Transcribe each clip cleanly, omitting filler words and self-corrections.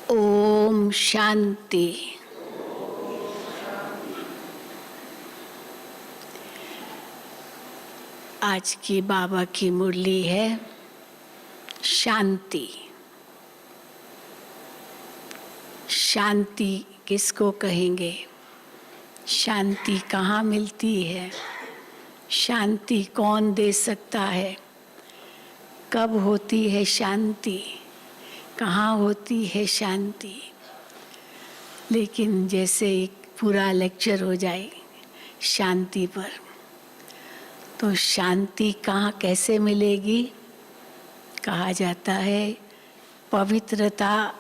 ओम शांति। आज की बाबा की मुरली है शांति। शांति किसको कहेंगे? शांति कहाँ मिलती है? शांति कौन दे सकता है? कब होती है शांति? कहाँ होती है शांति? लेकिन जैसे एक पूरा लेक्चर हो जाए शांति पर, तो शांति कहाँ कैसे मिलेगी? कहा जाता है पवित्रता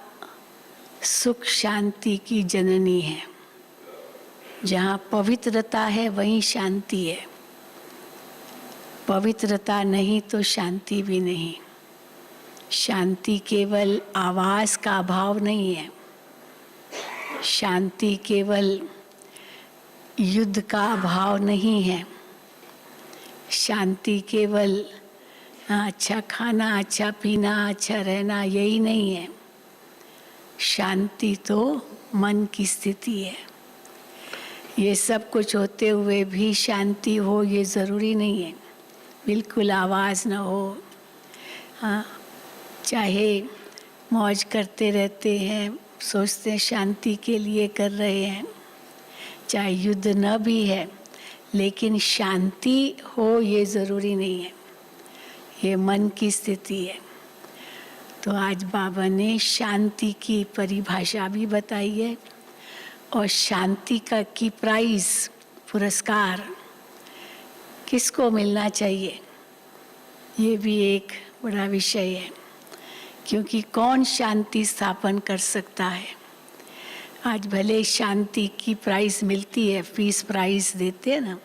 सुख शांति की जननी है। जहाँ पवित्रता है वहीं शांति है। पवित्रता नहीं तो शांति भी नहीं। शांति केवल आवाज का अभाव नहीं है। शांति केवल युद्ध का अभाव नहीं है। शांति केवल अच्छा खाना, अच्छा पीना, अच्छा रहना यही नहीं है। शांति तो मन की स्थिति है। ये सब कुछ होते हुए भी शांति हो ये ज़रूरी नहीं है। बिल्कुल आवाज़ न हो, हाँ, चाहे मौज करते रहते हैं, सोचते हैं शांति के लिए कर रहे हैं, चाहे युद्ध न भी है, लेकिन शांति हो ये ज़रूरी नहीं है। ये मन की स्थिति है। तो आज बाबा ने शांति की परिभाषा भी बताई है और शांति का की प्राइज़, पुरस्कार किसको मिलना चाहिए, ये भी एक बड़ा विषय है। क्योंकि कौन शांति स्थापन कर सकता है? आज भले शांति की प्राइज़ मिलती है, पीस प्राइज़ देते हैं ना,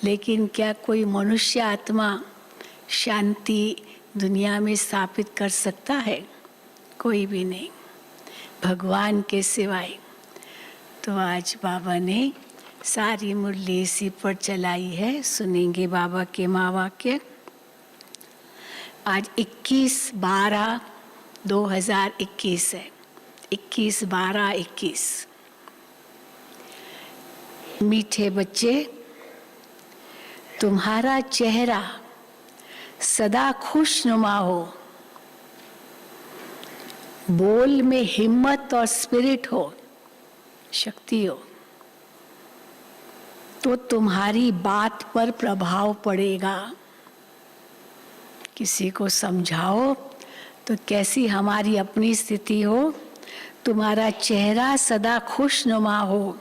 लेकिन क्या कोई मनुष्य आत्मा शांति दुनिया में स्थापित कर सकता है? कोई भी नहीं, भगवान के सिवाय। तो आज बाबा ने सारी मुरली इसी पर चलाई है। सुनेंगे बाबा के महावाक्य। आज 21/12/2021 है। 21/12/21। मीठे बच्चे, तुम्हारा चेहरा सदा खुशनुमा हो, बोल में हिम्मत और स्पिरिट हो, शक्ति हो, तो तुम्हारी बात पर प्रभाव पड़ेगा। किसी को समझाओ तो कैसी हमारी अपनी स्थिति हो तुम्हारा चेहरा सदा खुशनुमा हो,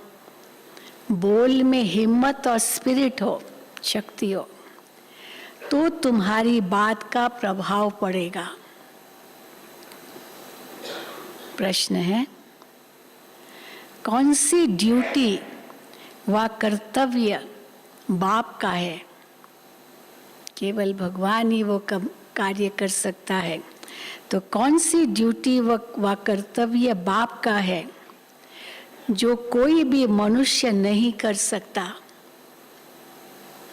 बोल में हिम्मत और स्पिरिट हो, शक्ति हो, तो तुम्हारी बात का प्रभाव पड़ेगा। प्रश्न है, कौन सी ड्यूटी व कर्तव्य बाप का है? केवल भगवान ही वो कार्य कर सकता है। तो कौन सी ड्यूटी व कर्तव्य बाप का है जो कोई भी मनुष्य नहीं कर सकता?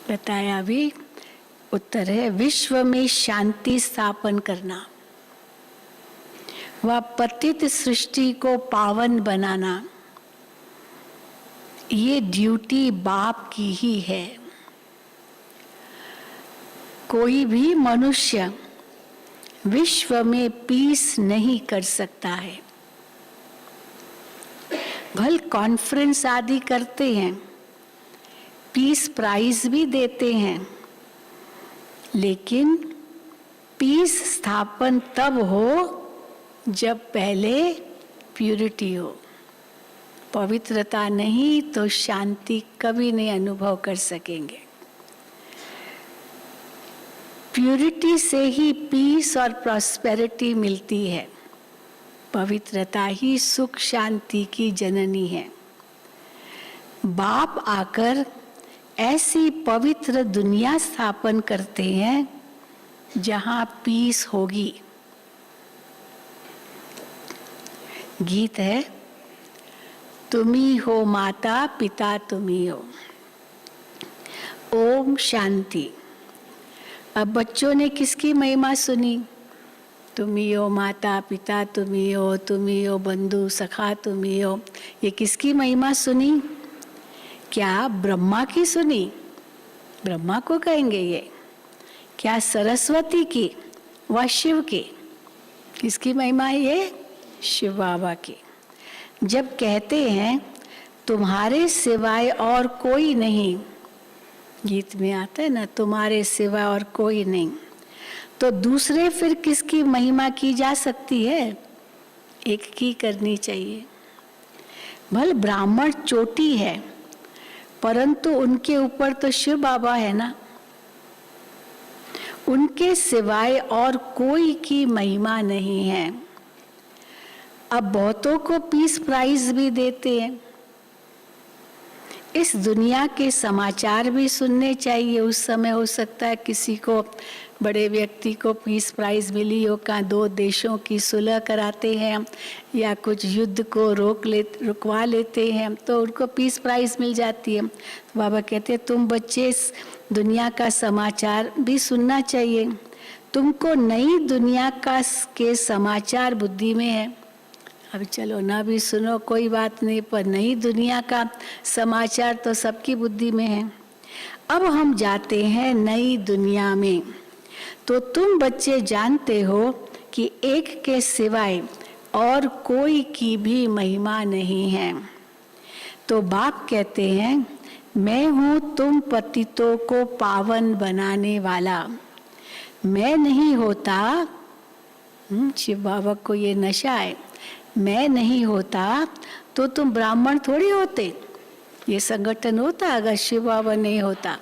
बताया अभी। उत्तर है, विश्व में शांति स्थापन करना व पतित सृष्टि को पावन बनाना, ये ड्यूटी बाप की ही है। कोई भी मनुष्य विश्व में पीस नहीं कर सकता है। भले कॉन्फ्रेंस आदि करते हैं, पीस प्राइज भी देते हैं, लेकिन पीस स्थापन तब हो जब पहले प्यूरिटी हो। पवित्रता नहीं तो शांति कभी नहीं अनुभव कर सकेंगे। प्यूरिटी से ही पीस और प्रॉस्पेरिटी मिलती है। पवित्रता ही सुख शांति की जननी है। बाप आकर ऐसी पवित्र दुनिया स्थापन करते हैं जहां पीस होगी। गीत है, तुम्ही हो माता पिता तुम्ही हो। ओम शांति। अब बच्चों ने किसकी महिमा सुनी? तुम्ही हो माता पिता तुम्ही हो बंधु सखा तुम्ही हो। ये किसकी महिमा सुनी? क्या ब्रह्मा की सुनी? ब्रह्मा को कहेंगे ये। क्या सरस्वती की व शिव की? किसकी महिमा है ये? शिव बाबा की। जब कहते हैं तुम्हारे सिवाय और कोई नहीं, गीत में आता है ना, तुम्हारे सिवा और कोई नहीं, तो दूसरे फिर किसकी महिमा की जा सकती है? एक की करनी चाहिए। भले ब्राह्मण चोटी है, परंतु उनके ऊपर तो शिव बाबा है ना। उनके सिवाय और कोई की महिमा नहीं है। अब बहुतों को पीस प्राइज भी देते हैं। इस दुनिया के समाचार भी सुनने चाहिए। उस समय हो सकता है किसी को, बड़े व्यक्ति को पीस प्राइज मिली हो, कहाँ दो देशों की सुलह कराते हैं या कुछ युद्ध को रुकवा लेते हैं तो उनको पीस प्राइज मिल जाती है। तो बाबा कहते हैं तुम बच्चे इस दुनिया का समाचार भी सुनना चाहिए। तुमको नई दुनिया के समाचार बुद्धि में है। अभी चलो ना भी सुनो कोई बात नहीं, पर नई दुनिया का समाचार तो सबकी बुद्धि में है। अब हम जाते हैं नई दुनिया में। तो तुम बच्चे जानते हो कि एक के सिवाय और कोई की भी महिमा नहीं है। तो बाप कहते हैं मैं हूँ तुम पतितों को पावन बनाने वाला। मैं नहीं होता, शिव बाबा को ये नशा है, मैं नहीं होता तो तुम ब्राह्मण थोड़ी होते। ये संगठन होता अगर शिव बाबा नहीं होता?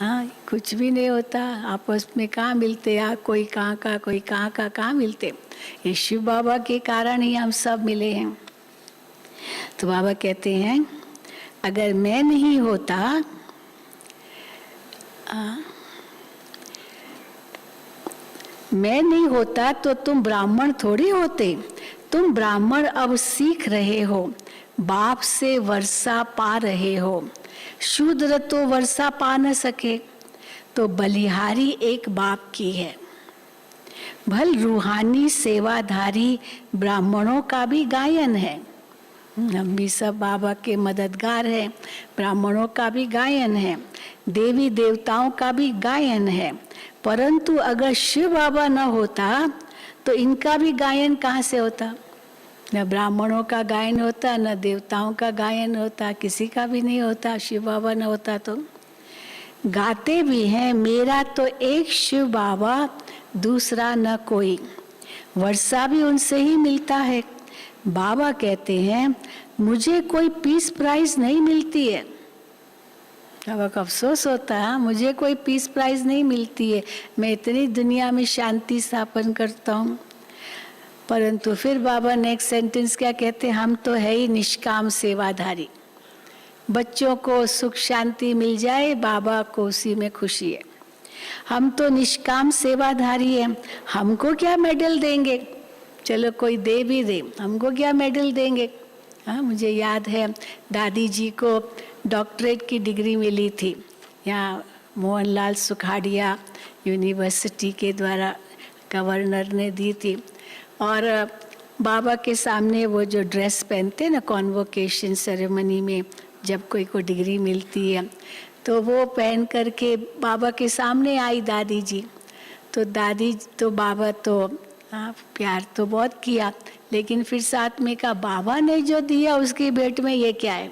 हाँ, कुछ भी नहीं होता। आपस में कहाँ मिलते? कोई कहाँ का कोई कहाँ का, कहाँ मिलते? ये शिव बाबा के कारण ही हम सब मिले हैं। तो बाबा कहते हैं अगर मैं नहीं होता, मैं नहीं होता तो तुम ब्राह्मण थोड़ी होते। तुम ब्राह्मण अब सीख रहे हो, बाप से वर्षा पा रहे हो। शूद्र तो वर्षा पा न सके, तो बलिहारी एक बाप की है। भल रूहानी सेवाधारी ब्राह्मणों का भी गायन है। हम भी सब बाबा के मददगार हैं। ब्राह्मणों का भी गायन है, देवी देवताओं का भी गायन है। परंतु अगर शिव बाबा न होता तो इनका भी गायन कहाँ से होता? न ब्राह्मणों का गायन होता, न देवताओं का गायन होता, किसी का भी नहीं होता। शिव बाबा न होता तो गाते भी हैं मेरा तो एक शिव बाबा, दूसरा न कोई। वर्षा भी उनसे ही मिलता है, बाबा कहते हैं मुझे कोई पीस प्राइज नहीं मिलती है। बाबा को अफसोस होता है, मुझे कोई पीस प्राइज नहीं मिलती है, मैं इतनी दुनिया में शांति स्थापन करता हूँ। परंतु फिर बाबा नेक्स्ट सेंटेंस क्या कहते हैं, हम तो है ही निष्काम सेवाधारी। बच्चों को सुख शांति मिल जाए, बाबा को उसी में खुशी है। हम तो निष्काम सेवाधारी हैं, हमको क्या मेडल देंगे, चलो कोई दे भी दे, हमको क्या मेडल देंगे। हाँ, मुझे याद है दादी जी को डॉक्टरेट की डिग्री मिली थी, यहाँ मोहनलाल सुखाड़िया यूनिवर्सिटी के द्वारा गवर्नर ने दी थी। और बाबा के सामने वो जो ड्रेस पहनते ना कॉन्वोकेशन सेरेमनी में, जब कोई को डिग्री मिलती है, तो वो पहन करके बाबा के सामने आई दादी जी। तो दादी तो बाबा तो प्यार तो बहुत किया, लेकिन फिर साथ में कहा बाबा ने जो दिया उसकी भेंट में ये क्या है,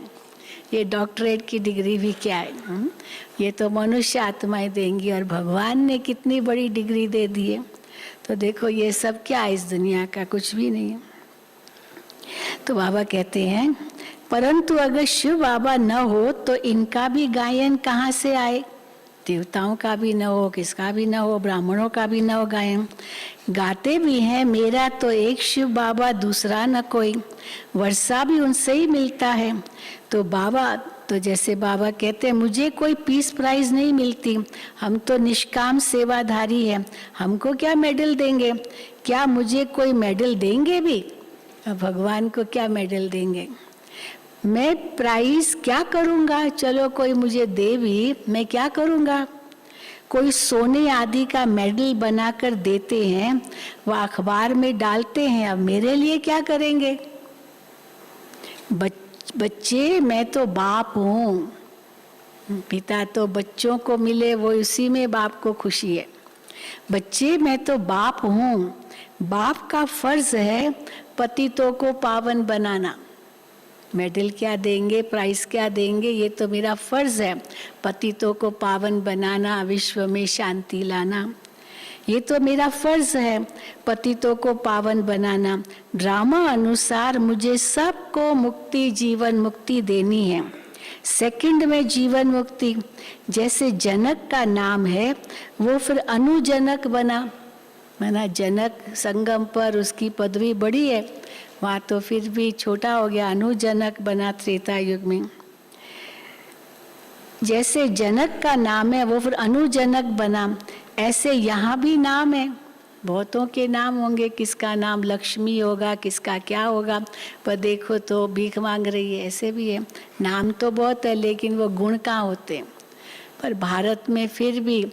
ये डॉक्टरेट की डिग्री भी क्या है, ये तो मनुष्य आत्माएं देंगी और भगवान ने कितनी बड़ी डिग्री दे दी है। तो देखो ये सब क्या है, इस दुनिया का कुछ भी नहीं है। तो बाबा कहते हैं परंतु अगर शिव बाबा न हो तो इनका भी गायन कहाँ से आए, देवताओं का भी न हो, किसका भी न हो, ब्राह्मणों का भी न हो गायन। गाते भी हैं मेरा तो एक शिव बाबा दूसरा न कोई, वर्षा भी उनसे ही मिलता है। तो बाबा तो जैसे बाबा कहते हैं मुझे कोई पीस प्राइज नहीं मिलती, हम तो निष्काम सेवाधारी हैं, हमको क्या मेडल देंगे, क्या मुझे कोई मेडल देंगे भी, भगवान को क्या मेडल देंगे, मैं प्राइज क्या करूँगा, चलो कोई मुझे दे भी, मैं क्या करूँगा। कोई सोने आदि का मेडल बनाकर देते हैं, वह अखबार में डालते हैं, अब मेरे लिए क्या करेंगे। बच्चे मैं तो बाप हूँ, पिता तो बच्चों को मिले वो उसी में बाप को खुशी है। बच्चे मैं तो बाप हूँ, बाप का फर्ज है पतितों को पावन बनाना। मेडल क्या देंगे, प्राइज क्या देंगे, ये तो मेरा फर्ज है पतितों को पावन बनाना, विश्व में शांति लाना, ये तो मेरा फर्ज है पतितों को पावन बनाना। ड्रामा अनुसार मुझे सबको मुक्ति, जीवन मुक्ति देनी है। सेकंड में जीवन मुक्ति, जैसे जनक का नाम है वो फिर अनुजनक बना, माना जनक संगम पर उसकी पदवी बड़ी है, वहाँ तो फिर भी छोटा हो गया, अनुजनक बना त्रेता युग में। जैसे जनक का नाम है वो फिर अनुजनक बना, ऐसे यहाँ भी नाम है, बहुतों के नाम होंगे, किसका नाम लक्ष्मी होगा, किसका क्या होगा, पर देखो तो भीख मांग रही है, ऐसे भी है। नाम तो बहुत है लेकिन वो गुण कहाँ होते हैं। पर भारत में फिर भी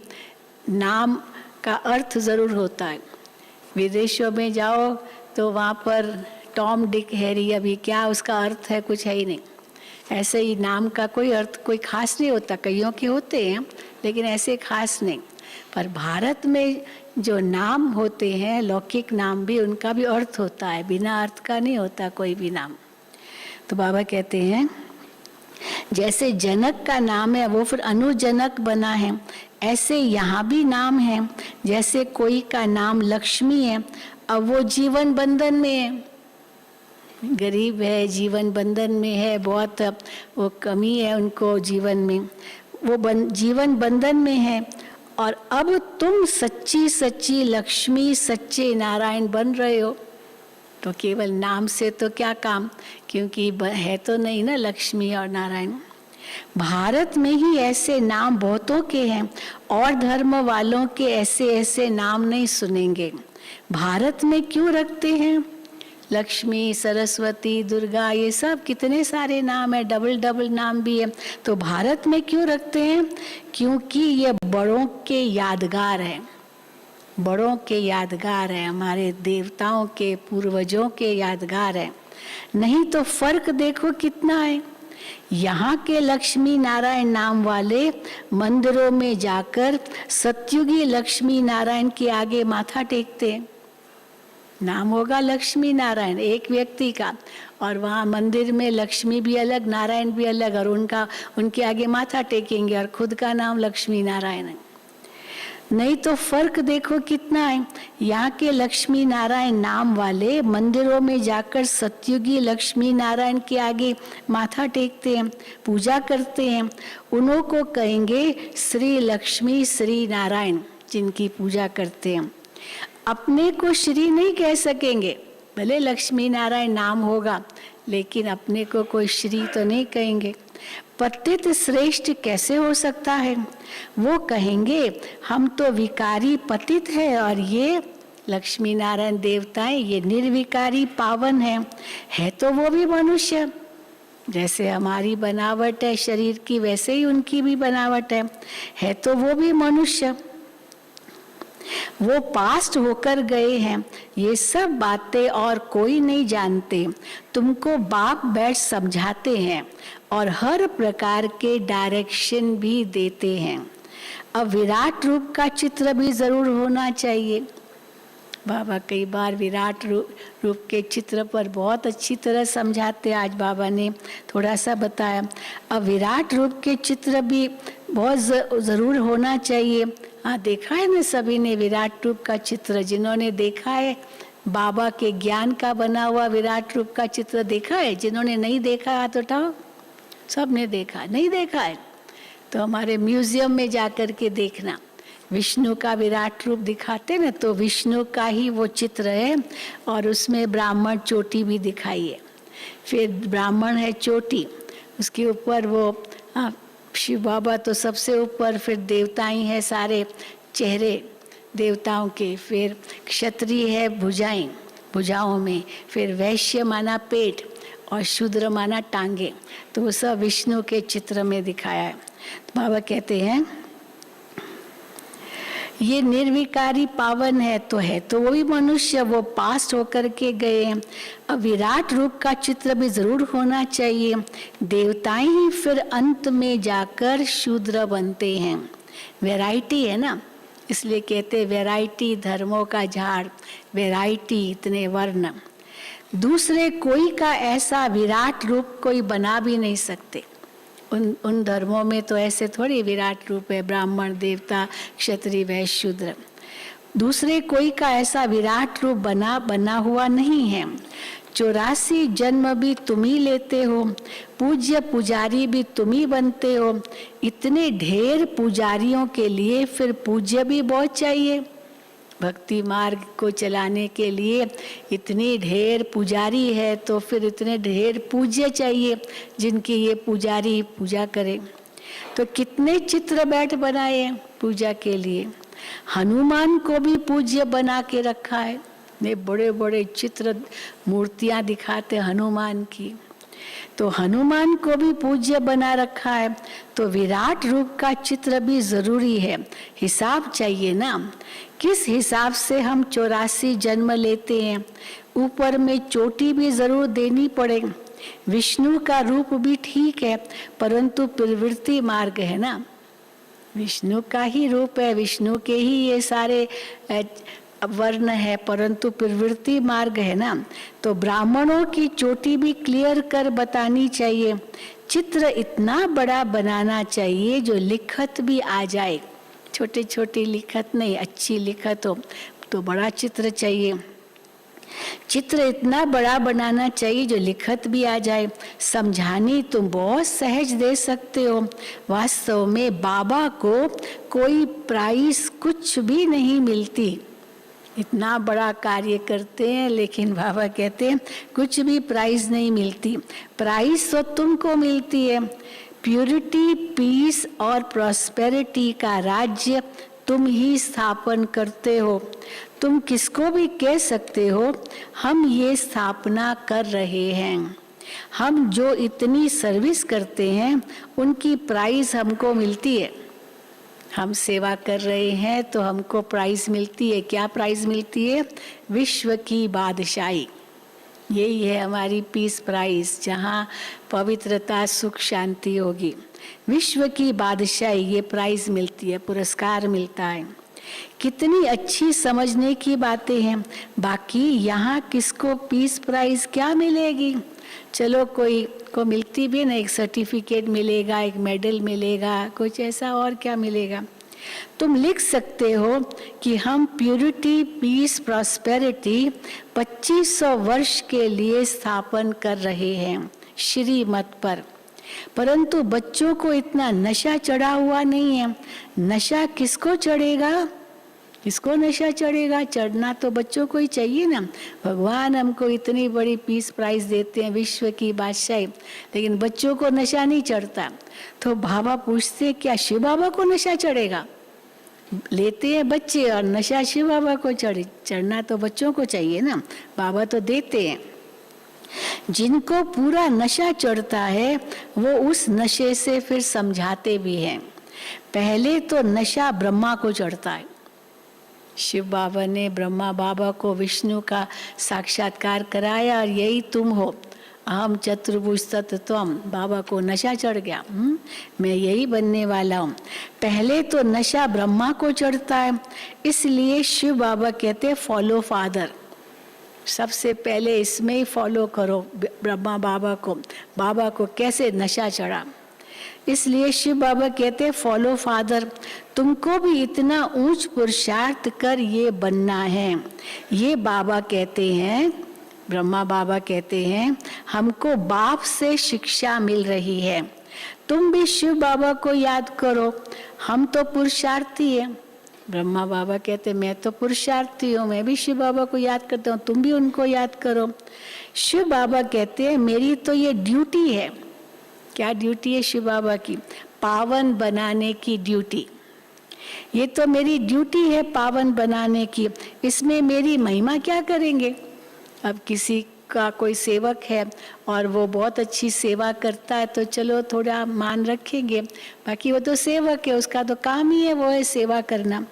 नाम का अर्थ ज़रूर होता है। विदेशों में जाओ तो वहाँ पर टॉम डिक हैरी, अभी क्या उसका अर्थ है, कुछ है ही नहीं। ऐसे ही नाम का कोई अर्थ कोई खास नहीं होता, कईयों के होते हैं लेकिन ऐसे खास नहीं। पर भारत में जो नाम होते हैं, लौकिक नाम भी, उनका भी अर्थ होता है, बिना अर्थ का नहीं होता कोई भी नाम। तो बाबा कहते हैं जैसे जनक का नाम है वो फिर अनुजनक बना है, ऐसे यहाँ भी नाम है। जैसे कोई का नाम लक्ष्मी है, अब वो जीवन बंधन में है, गरीब है, जीवन बंधन में है, बहुत वो कमी है उनको जीवन में, वो जीवन बंधन में है। और अब तुम सच्ची सच्ची लक्ष्मी, सच्चे नारायण बन रहे हो। तो केवल नाम से तो क्या काम, क्योंकि है तो नहीं ना लक्ष्मी और नारायण। भारत में ही ऐसे नाम बहुतों के हैं, और धर्म वालों के ऐसे ऐसे नाम नहीं सुनेंगे। भारत में क्यों रखते हैं लक्ष्मी, सरस्वती, दुर्गा, ये सब कितने सारे नाम है, डबल डबल नाम भी है। तो भारत में क्यों रखते हैं, क्योंकि ये बड़ों के यादगार है, बड़ों के यादगार है, हमारे देवताओं के, पूर्वजों के यादगार है। नहीं तो फर्क देखो कितना है। यहाँ के लक्ष्मी नारायण नाम वाले मंदिरों में जाकर सतयुगी लक्ष्मी नारायण के आगे माथा टेकते हैं। नाम होगा लक्ष्मी नारायण एक व्यक्ति का, और वहाँ मंदिर में लक्ष्मी भी अलग, नारायण भी अलग, और उनके आगे माथा टेकेंगे और खुद का नाम लक्ष्मी नारायण है। नहीं तो फर्क देखो कितना है। यहाँ के लक्ष्मी नारायण नाम वाले मंदिरों में जाकर सतयुगी लक्ष्मी नारायण के आगे माथा टेकते हैं, पूजा करते हैं, उन्हों को कहेंगे श्री लक्ष्मी श्री नारायण, जिनकी पूजा करते हैं। अपने को श्री नहीं कह सकेंगे, भले लक्ष्मी नारायण नाम होगा, लेकिन अपने को कोई श्री तो नहीं कहेंगे। पतित श्रेष्ठ कैसे हो सकता है? वो कहेंगे हम तो विकारी पतित है और ये लक्ष्मी नारायण देवताएं ये निर्विकारी पावन है तो वो भी मनुष्य। जैसे हमारी बनावट है शरीर की, वैसे ही उनकी भी बनावट है तो वो भी मनुष्य। वो पास्ट होकर गए हैं, ये सब बातें और कोई नहीं जानते। तुमको बाप बैठ समझाते हैं और हर प्रकार के डायरेक्शन भी देते हैं। अब विराट रूप का चित्र भी जरूर होना चाहिए। बाबा कई बार विराट रूप के चित्र पर बहुत अच्छी तरह समझाते, आज बाबा ने थोड़ा सा बताया। अब विराट रूप के चित्र भी बहुत ज़रूर होना चाहिए। हाँ, देखा है ना सभी ने विराट रूप का चित्र, जिन्होंने देखा है बाबा के ज्ञान का बना हुआ विराट रूप का चित्र देखा है। जिन्होंने नहीं देखा हाथ उठाओ। सब ने देखा, नहीं देखा है तो हमारे म्यूजियम में जाकर के देखना, विष्णु का विराट रूप दिखाते ना, तो विष्णु का ही वो चित्र है और उसमें ब्राह्मण चोटी भी दिखाई है। फिर ब्राह्मण है चोटी, उसके ऊपर वो शिव बाबा तो सबसे ऊपर, फिर देवताएं हैं सारे चेहरे देवताओं के, फिर क्षत्रिय है भुजाएं, भुजाओं में, फिर वैश्य माना पेट और शूद्र माना टांगे, तो वो सब विष्णु के चित्र में दिखाया है। तो बाबा कहते हैं ये निर्विकारी पावन है तो वो भी मनुष्य, वो पास्ट होकर के गए हैं। अब विराट रूप का चित्र भी जरूर होना चाहिए। देवताएं ही फिर अंत में जाकर शूद्र बनते हैं। वैरायटी है ना, इसलिए कहते वैरायटी धर्मों का झाड़, वैरायटी इतने वर्ण। दूसरे कोई का ऐसा विराट रूप कोई बना भी नहीं सकते। उन धर्मों में तो ऐसे थोड़ी विराट रूप है, ब्राह्मण देवता क्षत्रिय वैश्य शूद्र। दूसरे कोई का ऐसा विराट रूप बना हुआ नहीं है। 84 जन्म भी तुम ही लेते हो, पूज्य पुजारी भी तुम ही बनते हो। इतने ढेर पुजारियों के लिए फिर पूज्य भी बहुत चाहिए। भक्ति मार्ग को चलाने के लिए इतनी ढेर पुजारी है तो फिर इतने ढेर पूज्य चाहिए जिनकी ये पुजारी पूजा करे। तो कितने चित्र बैठ बनाए हैं पूजा के लिए। हनुमान को भी पूज्य बना के रखा है, ने बड़े बड़े चित्र मूर्तियां दिखाते हनुमान की, तो हनुमान को भी पूज्य बना रखा है। तो विराट रूप का चित्र भी जरूरी है। हिसाब चाहिए ना, किस हिसाब से हम 84 जन्म लेते हैं। ऊपर में चोटी भी जरूर देनी पड़ेगी। विष्णु का रूप भी ठीक है, परंतु प्रवृत्ति मार्ग है ना, विष्णु का ही रूप है, विष्णु के ही ये सारे वर्ण है, परंतु प्रवृत्ति मार्ग है ना। तो ब्राह्मणों की चोटी भी क्लियर कर बतानी चाहिए। चित्र इतना बड़ा बनाना चाहिए जो लिखत भी आ जाए। छोटी छोटी लिखत नहीं, अच्छी लिखत हो तो बड़ा चित्र चाहिए। चित्र इतना बड़ा बनाना चाहिए जो लिखत भी आ जाए। समझानी तुम बहुत सहज दे सकते हो। वास्तव में बाबा को कोई प्राइस कुछ भी नहीं मिलती। इतना बड़ा कार्य करते हैं लेकिन बाबा कहते हैं कुछ भी प्राइज नहीं मिलती। प्राइज तो तुमको मिलती है। प्यूरिटी, पीस और प्रॉस्पेरिटी का राज्य तुम ही स्थापन करते हो। तुम किसको भी कह सकते हो हम ये स्थापना कर रहे हैं। हम जो इतनी सर्विस करते हैं उनकी प्राइज हमको मिलती है। हम सेवा कर रहे हैं तो हमको प्राइज मिलती है। क्या प्राइज मिलती है? विश्व की बादशाही। यही है हमारी पीस प्राइज, जहाँ पवित्रता सुख शांति होगी। विश्व की बादशाही ये प्राइज मिलती है, पुरस्कार मिलता है। कितनी अच्छी समझने की बातें हैं। बाकी यहाँ किसको पीस प्राइज क्या मिलेगी? चलो कोई को मिलती भी ना, एक सर्टिफिकेट मिलेगा, एक मेडल मिलेगा, कुछ ऐसा और क्या मिलेगा। तुम लिख सकते हो कि हम प्यूरिटी, पीस, प्रॉस्पेरिटी 2500 वर्ष के लिए स्थापन कर रहे हैं श्रीमत पर। परंतु बच्चों को इतना नशा चढ़ा हुआ नहीं है। नशा किसको चढ़ेगा? किसको नशा चढ़ेगा? चढ़ना तो बच्चों को ही चाहिए ना। भगवान हमको इतनी बड़ी पीस प्राइज देते हैं, विश्व की बादशाही, लेकिन बच्चों को नशा नहीं चढ़ता। तो बाबा पूछते क्या शिव बाबा को नशा चढ़ेगा? लेते हैं बच्चे और नशा शिव बाबा को चढ़ना तो बच्चों को चाहिए ना। बाबा तो देते हैं। जिनको पूरा नशा चढ़ता है वो उस नशे से फिर समझाते भी हैं। पहले तो नशा ब्रह्मा को चढ़ता है। शिव बाबा ने ब्रह्मा बाबा को विष्णु का साक्षात्कार कराया और यही तुम हो, अहम चतुर्भुज तत्त्वम। बाबा को नशा चढ़ गया, मैं यही बनने वाला हूँ। पहले तो नशा ब्रह्मा को चढ़ता है, इसलिए शिव बाबा कहते फॉलो फादर। सबसे पहले इसमें ही फॉलो करो ब्रह्मा बाबा को। बाबा को कैसे नशा चढ़ा, इसलिए शिव बाबा कहते फॉलो फादर। तुमको भी इतना ऊंच पुरुषार्थ कर ये बनना है। ये बाबा कहते हैं, ब्रह्मा बाबा कहते हैं हमको बाप से शिक्षा मिल रही है। तुम भी शिव बाबा को याद करो, हम तो पुरुषार्थी हैं। ब्रह्मा बाबा कहते मैं तो पुरुषार्थी हूँ, मैं भी शिव बाबा को याद करता हूँ, तुम भी उनको याद करो। शिव बाबा कहते हैं मेरी तो ये ड्यूटी है। क्या ड्यूटी है शिव बाबा की? पावन बनाने की ड्यूटी। ये तो मेरी ड्यूटी है पावन बनाने की, इसमें मेरी महिमा क्या करेंगे? अब किसी का कोई सेवक है और वो बहुत अच्छी सेवा करता है तो चलो थोड़ा मान रखेंगे, बाकी वो तो सेवक है, उसका तो काम ही है वो है सेवा करना।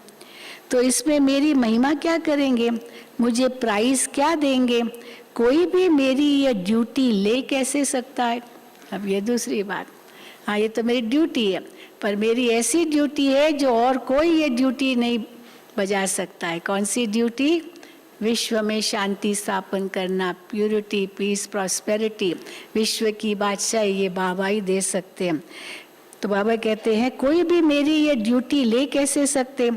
तो इसमें मेरी महिमा क्या करेंगे? मुझे प्राइज क्या देंगे? कोई भी मेरी ये ड्यूटी ले कैसे सकता है? अब ये दूसरी बात। हाँ, ये तो मेरी ड्यूटी है, पर मेरी ऐसी ड्यूटी है जो और कोई ये ड्यूटी नहीं बजा सकता है। कौन सी ड्यूटी? विश्व में शांति स्थापन करना, प्यूरिटी, पीस, प्रॉस्पेरिटी, विश्व की बादशाही ये बाबा ही दे सकते हैं। तो बाबा कहते हैं कोई भी मेरी ये ड्यूटी ले कैसे सकते?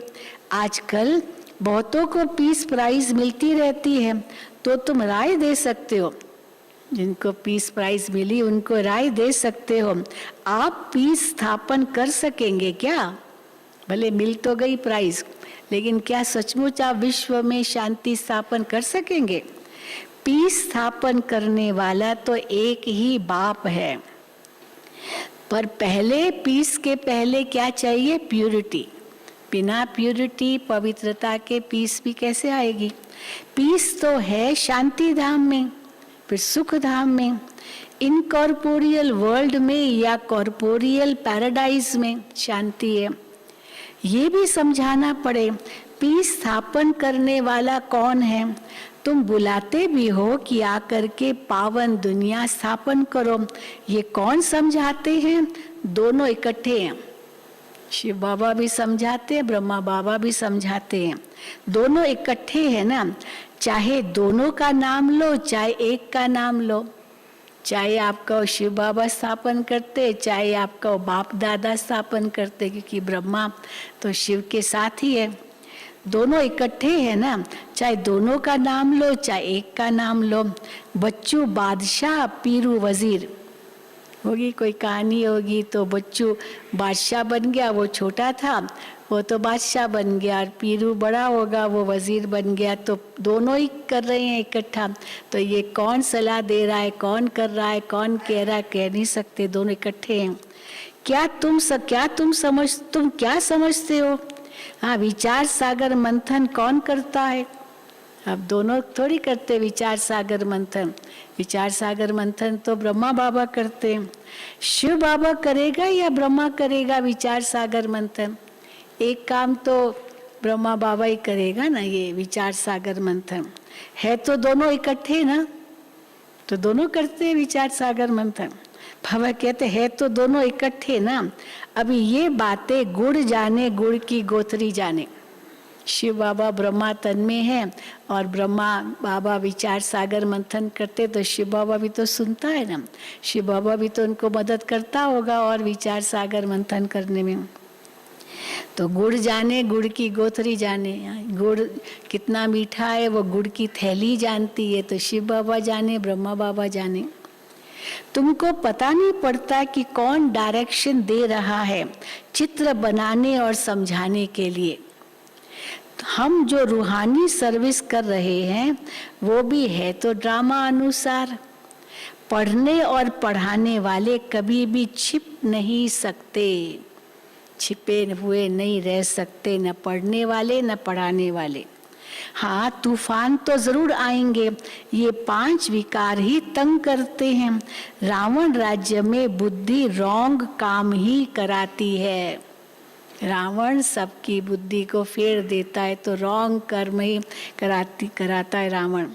आजकल बहुतों को पीस प्राइज मिलती रहती है, तो तुम राय दे सकते हो। जिनको पीस प्राइज मिली उनको राय दे सकते हो। आप पीस स्थापन कर सकेंगे क्या? भले मिल तो गई प्राइज, लेकिन क्या सचमुच आप विश्व में शांति स्थापन कर सकेंगे? पीस स्थापन करने वाला तो एक ही बाप है, पर पहले पीस के पहले क्या चाहिए? प्यूरिटी। बिना प्यूरिटी, पवित्रता के पीस भी कैसे आएगी? पीस तो है शांति धाम में, फिर सुख धाम में, इनकॉर्पोरियल वर्ल्ड में या कॉर्पोरियल पैराडाइज में शांति है। ये भी समझाना पड़े पीस स्थापन करने वाला कौन है। तुम बुलाते भी हो कि आकर के पावन दुनिया स्थापन करो, ये कौन समझाते हैं? दोनों इकट्ठे हैं। शिव बाबा भी समझाते हैं, ब्रह्मा बाबा भी समझाते हैं, दोनों इकट्ठे हैं ना। चाहे दोनों का नाम लो, चाहे एक का नाम लो, चाहे आपका शिव बाबा स्थापन करते, चाहे आपका बाप दादा स्थापन करते, क्योंकि ब्रह्मा तो शिव के साथ ही है, दोनों इकट्ठे हैं ना। चाहे दोनों का नाम लो, चाहे एक का नाम लो। बच्चू बादशाह, पीरू वजीर। होगी कोई कहानी होगी तो बच्चू बादशाह बन गया, वो छोटा था, वो तो बादशाह बन गया, और पीरू बड़ा होगा, वो वजीर बन गया। तो दोनों ही कर रहे हैं इकट्ठा। तो ये कौन सलाह दे रहा है, कौन कर रहा है, कौन कह रहा है, कह नहीं सकते, दोनों इकट्ठे हैं। क्या तुम क्या समझते हो? हाँ, विचार सागर मंथन कौन करता है? अब दोनों थोड़ी करते विचार सागर मंथन। विचार सागर मंथन तो ब्रह्मा बाबा करते हैं। शिव बाबा करेगा या ब्रह्मा करेगा विचार सागर मंथन? एक काम तो ब्रह्मा बाबा ही करेगा ना, ये विचार सागर मंथन है तो दोनों इकट्ठे ना, तो दोनों करते हैं विचार सागर मंथन। बाबा कहते हैं तो दोनों इकट्ठे ना। अभी ये बातें गुड़ जाने, गुड़ की गोथरी जाने। शिव बाबा ब्रह्मा तन में है और ब्रह्मा बाबा विचार सागर मंथन करते, तो शिव बाबा भी तो सुनता है ना, शिव बाबा भी तो उनको मदद करता होगा और विचार सागर मंथन करने में। तो गुड़ जाने गुड़ की गोथरी जाने, गुड़ कितना मीठा है वो गुड़ की थैली जानती है। तो शिव बाबा जाने, ब्रह्मा बाबा जाने। तुमको पता नहीं पड़ता कि कौन डायरेक्शन दे रहा है चित्र बनाने और समझाने के लिए। हम जो रूहानी सर्विस कर रहे हैं वो भी है तो ड्रामा अनुसार। पढ़ने और पढ़ाने वाले कभी भी छिप नहीं सकते, छिपे हुए नहीं रह सकते, न पढ़ने वाले न पढ़ाने वाले। हाँ, तूफान तो जरूर आएंगे, ये 5 विकार ही तंग करते हैं। रावण राज्य में बुद्धि रॉन्ग काम ही कराती है। रावण सबकी बुद्धि को फेर देता है, तो रॉन्ग कर्म ही कराता है रावण।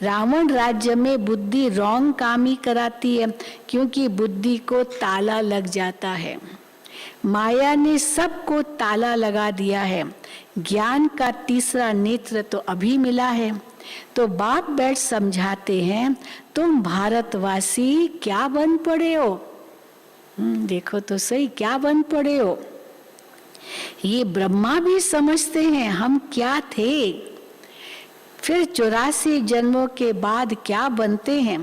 रावण राज्य में बुद्धि रॉन्ग काम ही कराती है, क्योंकि बुद्धि को ताला लग जाता है। माया ने सबको ताला लगा दिया है। ज्ञान का तीसरा नेत्र तो अभी मिला है। तो बाप बैठ समझाते हैं, तुम भारतवासी क्या बन पड़े हो? देखो तो सही, क्या बन पड़े हो? ये ब्रह्मा भी समझते हैं हम क्या थे, फिर 84 जन्मों के बाद क्या बनते हैं।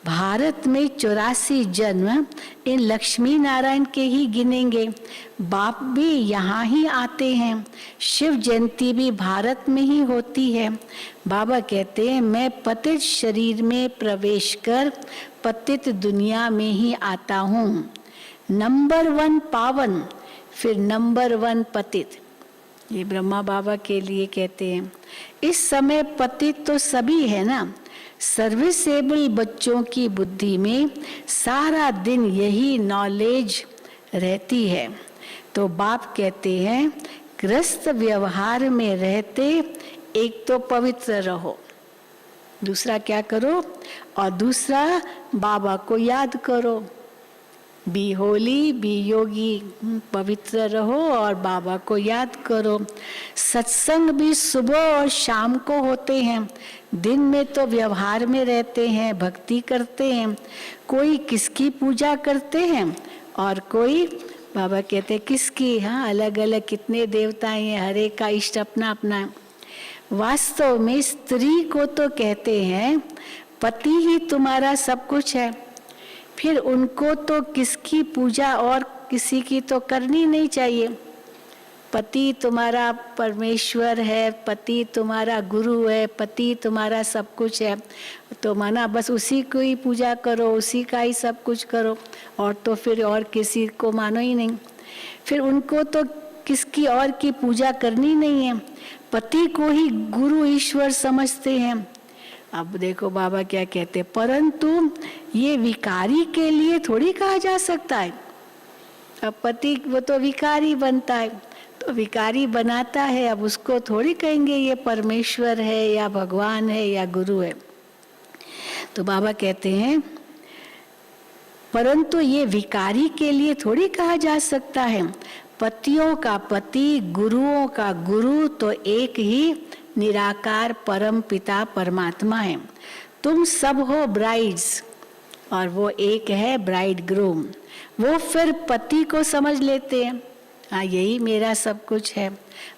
भारत में 84 जन्म इन लक्ष्मी नारायण के ही गिनेंगे। बाप भी यहाँ ही आते हैं। शिव जयंती भी भारत में ही होती है। बाबा कहते हैं, मैं पतित शरीर में प्रवेश कर पतित दुनिया में ही आता हूँ। नंबर 1 पावन, फिर नंबर 1 पतित। ये ब्रह्मा बाबा के लिए कहते हैं। इस समय पतित तो सभी है ना। सर्विसेबल बच्चों की बुद्धि में सारा दिन यही नॉलेज रहती है। तो बाप कहते हैं, ग्रस्त व्यवहार में रहते एक तो पवित्र रहो, दूसरा क्या करो, और दूसरा बाबा को याद करो। बी होली, बी योगी, पवित्र रहो और बाबा को याद करो। सत्संग भी सुबह और शाम को होते हैं। दिन में तो व्यवहार में रहते हैं, भक्ति करते हैं। कोई किसकी पूजा करते हैं और कोई, बाबा कहते हैं किसकी। हाँ, अलग अलग कितने देवताएं हैं, हर एक का इष्ट अपना अपना है। वास्तव में स्त्री को तो कहते हैं पति ही तुम्हारा सब कुछ है। फिर उनको तो किसकी पूजा और किसी की तो करनी नहीं चाहिए। पति तुम्हारा परमेश्वर है, पति तुम्हारा गुरु है, पति तुम्हारा सब कुछ है। तो माना बस उसी को ही पूजा करो, उसी का ही सब कुछ करो, और तो फिर और किसी को मानो ही नहीं। फिर उनको तो किसकी और की पूजा करनी नहीं है, पति को ही गुरु ईश्वर समझते हैं। अब देखो बाबा क्या कहते, परंतु ये विकारी के लिए थोड़ी कहा जा सकता है। अब पति वो तो विकारी बनता है, तो विकारी बनाता है, अब उसको थोड़ी कहेंगे ये परमेश्वर है या भगवान है या गुरु है। तो बाबा कहते हैं, परंतु ये विकारी के लिए थोड़ी कहा जा सकता है। पतियों का पति, गुरुओं का गुरु तो एक ही निराकार परम पिता परमात्मा है। तुम सब हो ब्राइड्स और वो एक है ब्राइड ग्रूम। वो फिर पति को समझ लेते हैं, हाँ यही मेरा सब कुछ है।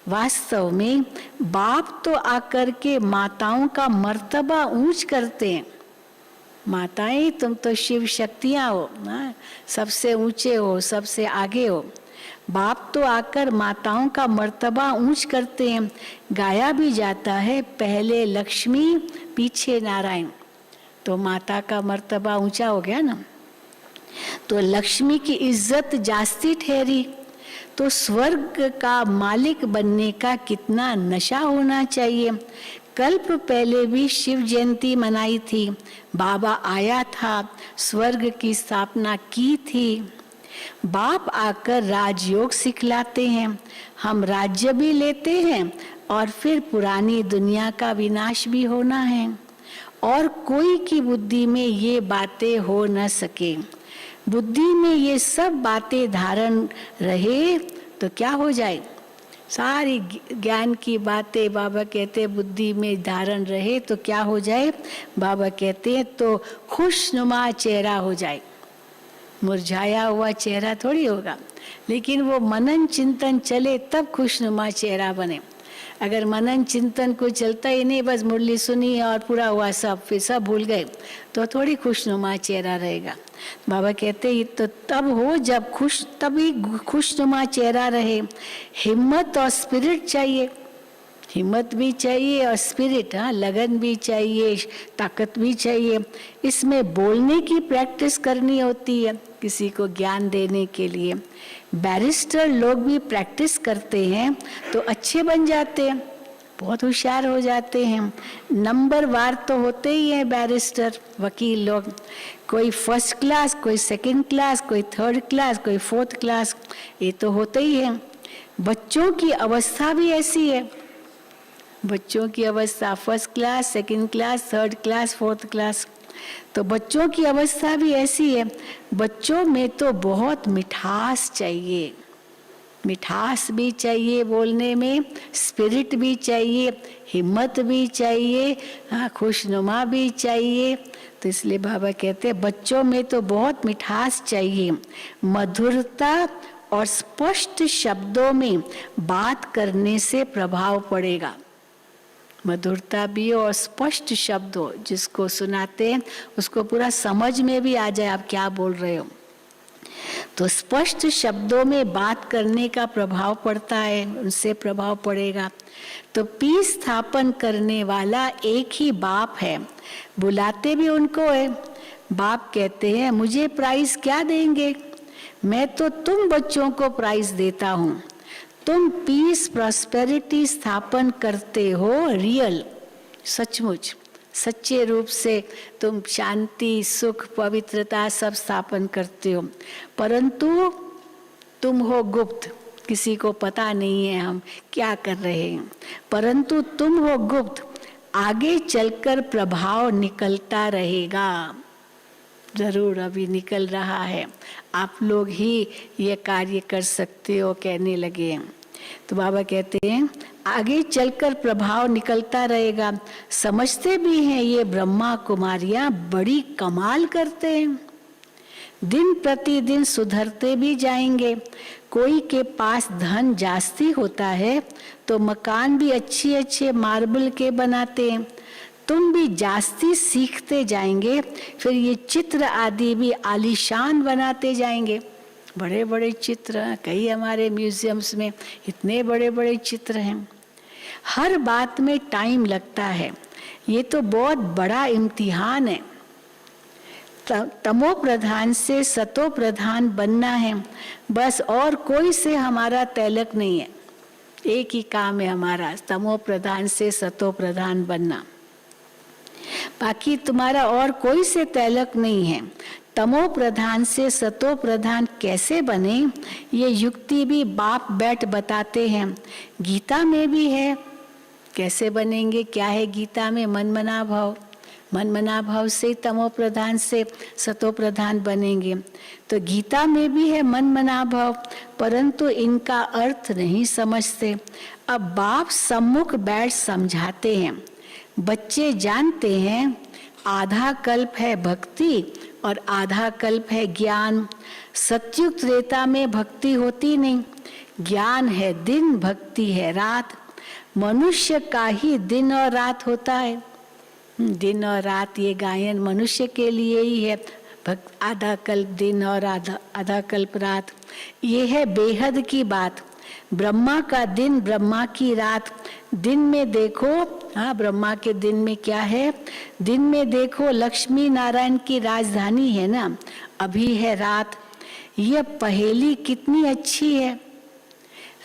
वास्तव में बाप तो आकर के माताओं का मर्तबा ऊंच करते हैं। माताएं तुम तो शिव शक्तियां हो ना, सबसे ऊंचे हो, सबसे आगे हो। बाप तो आकर माताओं का मर्तबा ऊंच करते हैं। गाया भी जाता है, पहले लक्ष्मी पीछे नारायण। तो माता का मर्तबा ऊंचा हो गया ना, तो लक्ष्मी की इज्जत जास्ती ठहरी। तो स्वर्ग का मालिक बनने का कितना नशा होना चाहिए। कल्प पहले भी शिव जयंती मनाई थी, बाबा आया था, स्वर्ग की स्थापना की थी। बाप आकर राजयोग सिखलाते हैं, हम राज्य भी लेते हैं और फिर पुरानी दुनिया का विनाश भी होना है। और कोई की बुद्धि में ये बातें हो न सके। बुद्धि में ये सब बातें धारण रहे तो क्या हो जाए, सारी ज्ञान की बातें बाबा कहते हैं बुद्धि में धारण रहे तो क्या हो जाए। बाबा कहते हैं तो खुशनुमा चेहरा हो जाए। मुरझाया हुआ चेहरा थोड़ी होगा, लेकिन वो मनन चिंतन चले तब खुशनुमा चेहरा बने। अगर मनन चिंतन कोई चलता ही नहीं, बस मुरली सुनी और पूरा हुआ सब, फिर सब भूल गए, तो थोड़ी खुशनुमा चेहरा रहेगा। बाबा कहते हैं तो तब हो जब तभी खुशनुमा चेहरा रहे। हिम्मत और स्पिरिट चाहिए, हिम्मत भी चाहिए और स्पिरिट, हाँ, लगन भी चाहिए, ताकत भी चाहिए। इसमें बोलने की प्रैक्टिस करनी होती है किसी को ज्ञान देने के लिए। बैरिस्टर लोग भी प्रैक्टिस करते हैं तो अच्छे बन जाते हैं, बहुत होशियार हो जाते हैं। नंबर वार तो होते ही हैं बैरिस्टर, वकील लोग, कोई फर्स्ट क्लास, कोई सेकंड क्लास, कोई थर्ड क्लास, कोई फोर्थ क्लास, ये तो होते ही हैं। बच्चों की अवस्था भी ऐसी है, बच्चों की अवस्था first class, second class, third class, fourth class. तो बच्चों की अवस्था भी ऐसी है। बच्चों में तो बहुत मिठास चाहिए, मिठास भी चाहिए बोलने में, स्पिरिट भी चाहिए, हिम्मत भी चाहिए, हाँ, खुशनुमा भी चाहिए। तो इसलिए बाबा कहते हैं बच्चों में तो बहुत मिठास चाहिए। मधुरता और स्पष्ट शब्दों में बात करने से प्रभाव पड़ेगा। मधुरता भी हो और स्पष्ट शब्द हो, जिसको सुनाते हैं उसको पूरा समझ में भी आ जाए आप क्या बोल रहे हो। तो स्पष्ट शब्दों में बात करने का प्रभाव पड़ता है, उनसे प्रभाव पड़ेगा। तो पीस स्थापन करने वाला एक ही बाप है, बुलाते भी उनको है। बाप कहते हैं मुझे प्राइज क्या देंगे, मैं तो तुम बच्चों को प्राइज देता हूँ। तुम पीस प्रॉस्पेरिटी स्थापन करते हो, रियल, सचमुच सच्चे रूप से तुम शांति, सुख, पवित्रता सब स्थापन करते हो, परंतु तुम हो गुप्त, किसी को पता नहीं है हम क्या कर रहे हैं, परंतु तुम हो गुप्त। आगे चलकर प्रभाव निकलता रहेगा, जरूर अभी निकल रहा है, आप लोग ही ये कार्य कर सकते हो, कहने लगे। तो बाबा कहते हैं आगे चलकर प्रभाव निकलता रहेगा। समझते भी हैं ये ब्रह्मा कुमारियां बड़ी कमाल करते हैं, दिन प्रतिदिन सुधरते भी जाएंगे। कोई के पास धन जास्ती होता है तो मकान भी अच्छे अच्छे मार्बल के बनाते हैं। तुम भी जास्ती सीखते जाएंगे, फिर ये चित्र आदि भी आलीशान बनाते जाएंगे। बड़े बड़े चित्र, कई हमारे म्यूजियम्स में इतने बड़े बड़े चित्र हैं। हर बात में टाइम लगता है, ये तो बहुत बड़ा इम्तिहान है। तमो प्रधान से सतो प्रधान बनना है बस, और कोई से हमारा तलक नहीं है। एक ही काम है हमारा, तमो प्रधान से सतो प्रधान बनना, बाकी तुम्हारा और कोई से तलक नहीं है। तमो प्रधान से सतो प्रधान कैसे बने, ये युक्ति भी बाप बैठ बताते हैं। गीता में भी है कैसे बनेंगे, क्या है गीता में, मन मना भाव, मन मना भाव से तमो प्रधान से सतो प्रधान बनेंगे। तो गीता में भी है मन मना भाव, परंतु इनका अर्थ नहीं समझते। अब बाप सम्मुख बैठ समझाते हैं। बच्चे जानते हैं आधा कल्प है भक्ति और आधा कल्प है ज्ञान। सत्युग त्रेता में भक्ति होती नहीं, ज्ञान है दिन, भक्ति है रात। मनुष्य का ही दिन और रात होता है। दिन और रात ये गायन मनुष्य के लिए ही है। आधा कल्प दिन और आधा कल्प रात, ये है बेहद की बात। ब्रह्मा का दिन, ब्रह्मा की रात। दिन में देखो, हाँ, ब्रह्मा के दिन में क्या है, दिन में देखो लक्ष्मी नारायण की राजधानी है ना, अभी है रात। ये पहेली कितनी अच्छी है।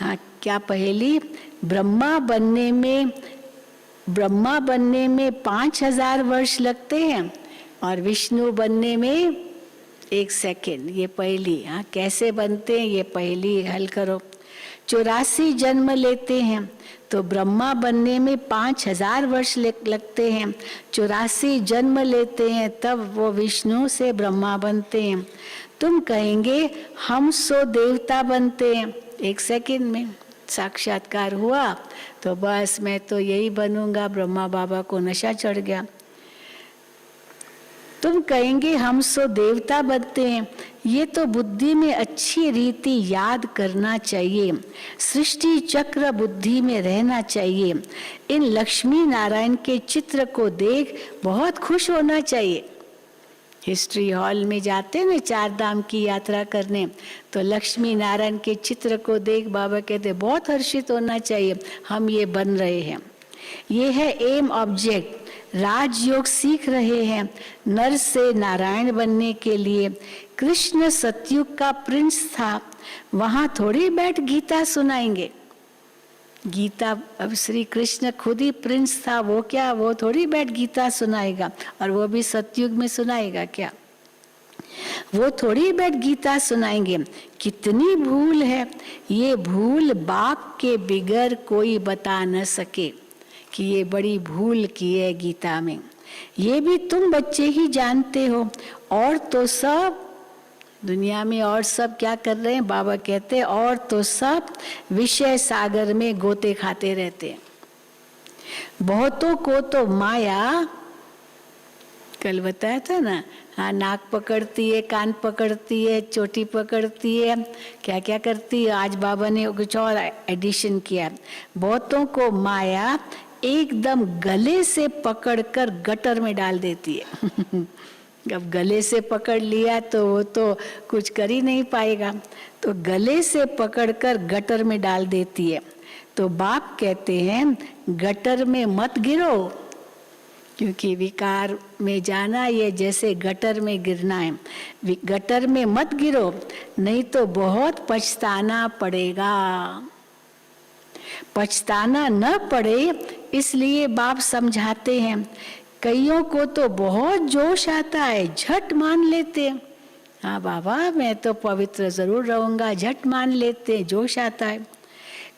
हाँ, क्या पहेली, ब्रह्मा बनने में 5000 वर्ष लगते हैं और विष्णु बनने में 1 सेकेंड। ये पहेली, हाँ, कैसे बनते हैं ये पहेली हल करो। 84 जन्म लेते हैं तो ब्रह्मा बनने में 5000 वर्ष लगते हैं। 84 जन्म लेते हैं तब वो विष्णु से ब्रह्मा बनते हैं। तुम कहेंगे हम 100 देवता बनते हैं 1 सेकेंड में। साक्षात्कार हुआ तो बस मैं तो यही बनूंगा, ब्रह्मा बाबा को नशा चढ़ गया। तुम कहेंगे हम सो देवता बनते हैं। ये तो बुद्धि में अच्छी रीति याद करना चाहिए, सृष्टि चक्र बुद्धि में रहना चाहिए। इन लक्ष्मी नारायण के चित्र को देख बहुत खुश होना चाहिए। हिस्ट्री हॉल में जाते हैं ना चार धाम की यात्रा करने, तो लक्ष्मी नारायण के चित्र को देख बाबा कहते बहुत हर्षित होना चाहिए, हम ये बन रहे हैं। ये है एम ऑब्जेक्ट। राजयोग सीख रहे हैं नर से नारायण बनने के लिए। कृष्ण सतयुग का प्रिंस था, वहां थोड़ी बैठ गीता सुनाएंगे। गीता, अब श्री कृष्ण खुद ही प्रिंस था, वो क्या, वो थोड़ी बैठ गीता सुनाएगा, और वो भी सतयुग में सुनाएगा क्या? वो थोड़ी बैठ गीता सुनाएंगे। कितनी भूल है, ये भूल बाप के बिगर कोई बता न सके कि ये बड़ी भूल की है गीता में। ये भी तुम बच्चे ही जानते हो, और तो सब दुनिया में और सब क्या कर रहे हैं? बाबा कहते हैं और तो सब विषय सागर में गोते खाते रहते हैं। बहुतों को तो माया, कल बताया था ना, हाँ, नाक पकड़ती है, कान पकड़ती है, चोटी पकड़ती है, क्या क्या करती है। आज बाबा ने कुछ और एडिशन किया। बहुतों को माया एकदम गले से पकड़कर गटर में डाल देती है। अब गले से पकड़ लिया तो वो तो कुछ कर ही नहीं पाएगा, तो गले से पकड़कर गटर में डाल देती है। तो बाप कहते हैं गटर में मत गिरो, क्योंकि विकार में जाना ये जैसे गटर में गिरना है। गटर में मत गिरो, नहीं तो बहुत पछताना पड़ेगा। पछताना न पड़े इसलिए बाप समझाते हैं। कईयों को तो बहुत जोश आता है, झट मान लेते, हाँ बाबा मैं तो पवित्र जरूर रहूंगा, झट मान लेते, जोश आता है।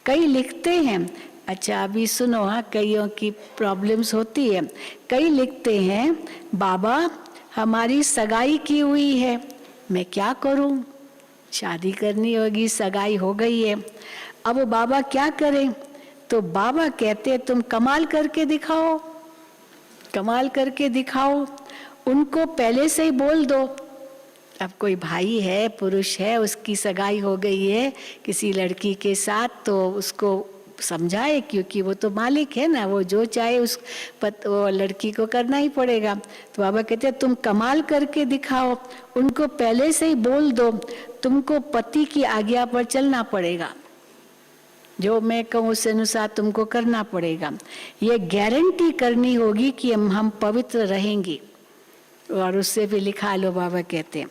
कई लिखते हैं, अच्छा अभी सुनो, हाँ कईयों की प्रॉब्लम्स होती है। कई लिखते हैं बाबा हमारी सगाई की हुई है, मैं क्या करूं, शादी करनी होगी, सगाई हो गई है, अब बाबा क्या करें? तो बाबा कहते हैं तुम कमाल करके दिखाओ, कमाल करके दिखाओ। उनको पहले से ही बोल दो। अब कोई भाई है, पुरुष है, उसकी सगाई हो गई है किसी लड़की के साथ, तो उसको समझाए, क्योंकि वो तो मालिक है ना, वो जो चाहे वो लड़की को करना ही पड़ेगा। तो बाबा कहते हैं तुम कमाल करके दिखाओ, उनको पहले से ही बोल दो तुमको पति की आज्ञा पर चलना पड़ेगा, जो मैं कहूँ उस अनुसार तुमको करना पड़ेगा। ये गारंटी करनी होगी कि हम पवित्र रहेंगे। और उससे भी लिखा लो, बाबा कहते हैं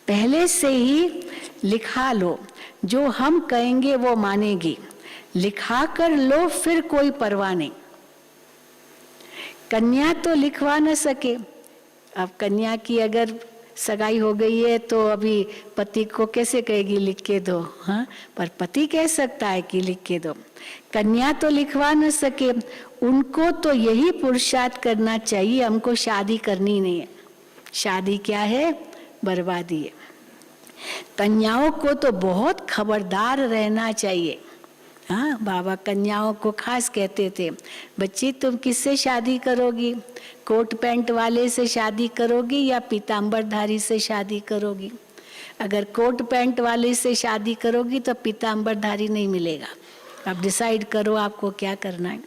पहले से ही लिखा लो, जो हम कहेंगे वो मानेगी, लिखा कर लो फिर कोई परवाह नहीं। कन्या तो लिखवा न सके, अब कन्या की अगर सगाई हो गई है तो अभी पति को कैसे कहेगी लिख के दो, हाँ, पर पति कह सकता है कि लिख के दो। कन्या तो लिखवा न सके, उनको तो यही पुरुषार्थ करना चाहिए, हमको शादी करनी नहीं है। शादी क्या है? बर्बादी है। कन्याओं को तो बहुत खबरदार रहना चाहिए। हाँ, बाबा कन्याओं को खास कहते थे, बच्ची तुम किससे शादी करोगी? कोट पैंट वाले से शादी करोगी या पीताम्बरधारी से शादी करोगी? अगर कोट पैंट वाले से शादी करोगी तो पीताम्बरधारी नहीं मिलेगा। अब डिसाइड करो आपको क्या करना है।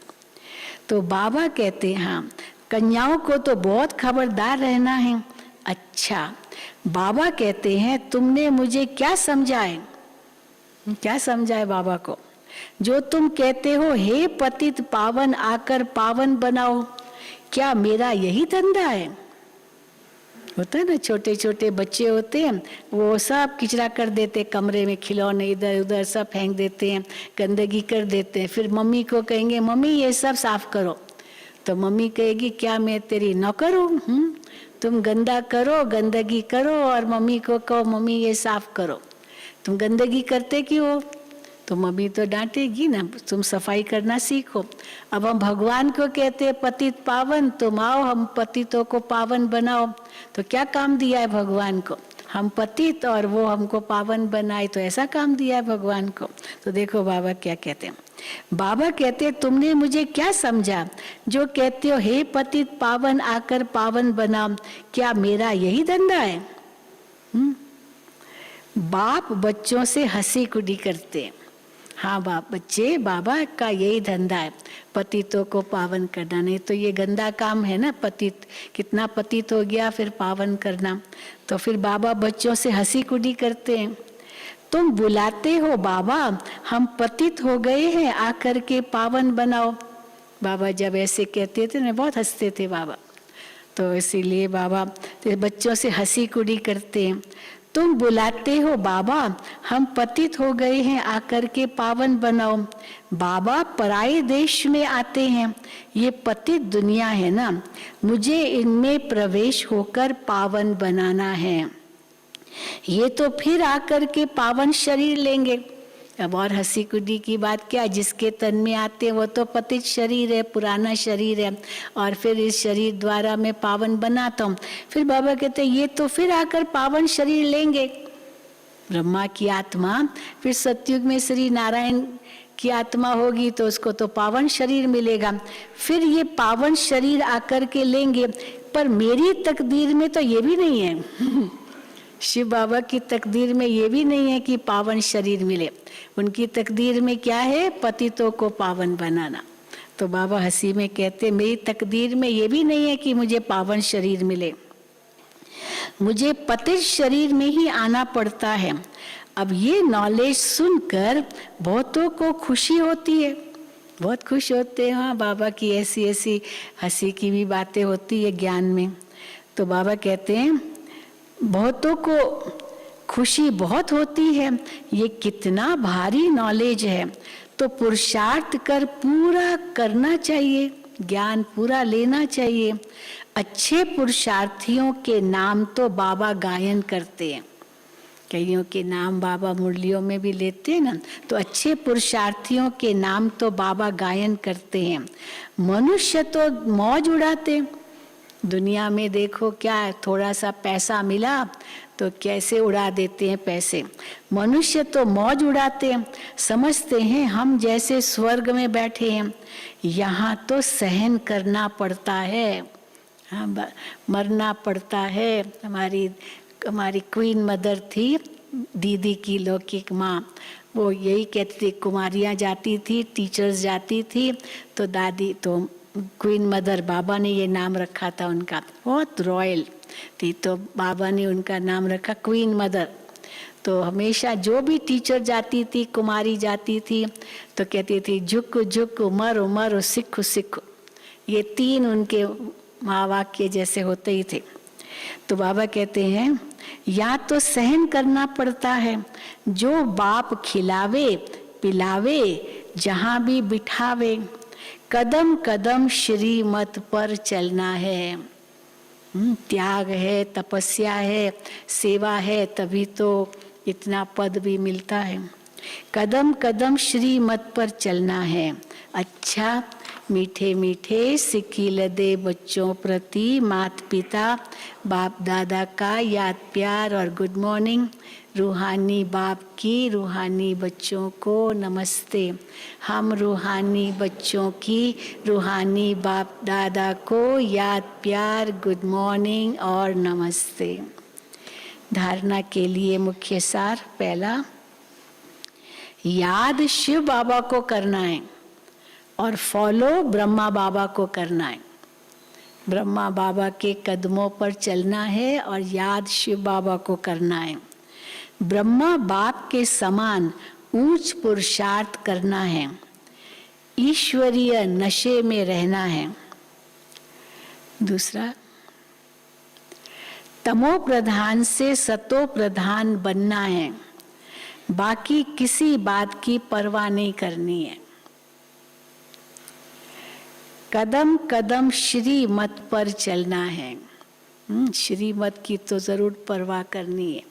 तो बाबा कहते हैं हाँ, कन्याओं को तो बहुत खबरदार रहना है। अच्छा, बाबा कहते हैं तुमने मुझे क्या समझाए? क्या समझाए बाबा को? जो तुम कहते हो हे पतित पावन आकर पावन बनाओ, क्या मेरा यही धंधा है? होता है ना, छोटे छोटे बच्चे होते हैं, वो सब किचरा कर देते, कमरे में खिलौने इधर उधर सब फेंक देते हैं, गंदगी कर देते हैं। फिर मम्मी को कहेंगे मम्मी ये सब साफ करो, तो मम्मी कहेगी क्या मैं तेरी नौकर हूँ? तुम गंदा करो, गंदगी करो, और मम्मी को कहो मम्मी ये साफ करो। तुम गंदगी करते क्यों हो? तो मम्मी तो डांटेगी ना, तुम सफाई करना सीखो। अब हम भगवान को कहते हैं पतित पावन, तुम आओ हम पतितों को पावन बनाओ। तो क्या काम दिया है भगवान को? हम पतित और वो हमको पावन बनाए, तो ऐसा काम दिया है भगवान को। तो देखो बाबा क्या कहते हैं। बाबा कहते हैं, तुमने मुझे क्या समझा जो कहते हो हे पतित पावन आकर पावन बना, क्या मेरा यही धंधा है? बाप बच्चों से हंसी कुड़ी करते हैं। हाँ बाप बच्चे, बाबा का यही धंधा है, पतितों को पावन करना। नहीं तो ये गंदा काम है ना, पतित कितना पतित हो गया, फिर पावन करना। तो फिर बाबा बच्चों से हंसी कुड़ी करते हैं। तुम बुलाते हो बाबा, हम पतित हो गए हैं, आकर के पावन बनाओ। बाबा जब ऐसे कहते थे ना, बहुत हंसते थे बाबा। तो इसीलिए बाबा तो बच्चों से हंसी कुड़ी करते हैं। तुम बुलाते हो बाबा, हम पतित हो गए हैं, आकर के पावन बनाओ। बाबा पराये देश में आते हैं, ये पतित दुनिया है ना, मुझे इनमें प्रवेश होकर पावन बनाना है। ये तो फिर आकर के पावन शरीर लेंगे। अब और हंसी कुड़ी की बात क्या, जिसके तन में आते हैं वो तो पतित शरीर है, पुराना शरीर है, और फिर इस शरीर द्वारा मैं पावन बनाता हूँ। फिर बाबा कहते हैं ये तो फिर आकर पावन शरीर लेंगे। ब्रह्मा की आत्मा फिर सतयुग में श्री नारायण की आत्मा होगी तो उसको तो पावन शरीर मिलेगा। फिर ये पावन शरीर आकर के लेंगे, पर मेरी तकदीर में तो ये भी नहीं है। शिव बाबा की तकदीर में ये भी नहीं है कि पावन शरीर मिले। उनकी तकदीर में क्या है? पतितों को पावन बनाना। तो बाबा हंसी में कहते, मेरी तकदीर में ये भी नहीं है कि मुझे पावन शरीर मिले, मुझे पतित शरीर में ही आना पड़ता है। अब ये नॉलेज सुनकर बहुतों को खुशी होती है, बहुत खुश होते हैं। हाँ, बाबा की ऐसी ऐसी हंसी की भी बातें होती है ज्ञान में। तो बाबा कहते हैं बहुतों को खुशी बहुत होती है, ये कितना भारी नॉलेज है, तो पुरुषार्थ कर पूरा करना चाहिए, ज्ञान पूरा लेना चाहिए। अच्छे पुरुषार्थियों के नाम तो बाबा गायन करते हैं, कईयों के नाम बाबा मुरलियों में भी लेते हैं ना, तो अच्छे पुरुषार्थियों के नाम तो बाबा गायन करते हैं। मनुष्य तो मौज उड़ाते, दुनिया में देखो क्या है, थोड़ा सा पैसा मिला तो कैसे उड़ा देते हैं पैसे। मनुष्य तो मौज उड़ाते हैं, समझते हैं हम जैसे स्वर्ग में बैठे हैं। यहाँ तो सहन करना पड़ता है, हाँ, मरना पड़ता है। हमारी क्वीन मदर थी, दीदी की लौकिक माँ, वो यही कहती थी, कुमारियाँ जाती थी, टीचर्स जाती थी, तो दादी तो क्वीन मदर, बाबा ने ये नाम रखा था उनका, बहुत रॉयल थी, तो बाबा ने उनका नाम रखा क्वीन मदर। तो हमेशा जो भी टीचर जाती थी, कुमारी जाती थी, तो कहती थी झुक झुक, मरो मरो, सिखो सिखो। ये तीन उनके महावाक्य जैसे होते ही थे। तो बाबा कहते हैं या तो सहन करना पड़ता है, जो बाप खिलावे पिलावे, जहाँ भी बिठावे, कदम कदम श्रीमत पर चलना है। त्याग है, तपस्या है, सेवा है, तभी तो इतना पद भी मिलता है। कदम कदम श्रीमत पर चलना है। अच्छा, मीठे मीठे सिकील दे बच्चों प्रति माता पिता बाप दादा का याद प्यार और गुड मॉर्निंग। रूहानी बाप की रूहानी बच्चों को नमस्ते। हम रूहानी बच्चों की रूहानी बाप दादा को याद प्यार, गुड मॉर्निंग और नमस्ते। धारणा के लिए मुख्य सार, पहला, याद शिव बाबा को करना है और फॉलो ब्रह्मा बाबा को करना है। ब्रह्मा बाबा के कदमों पर चलना है और याद शिव बाबा को करना है। ब्रह्मा बाप के समान ऊंच पुरुषार्थ करना है। ईश्वरीय नशे में रहना है। दूसरा, तमो प्रधान से सतो प्रधान बनना है। बाकी किसी बात की परवाह नहीं करनी है। कदम कदम श्रीमत पर चलना है। श्रीमत की तो जरूर परवाह करनी है,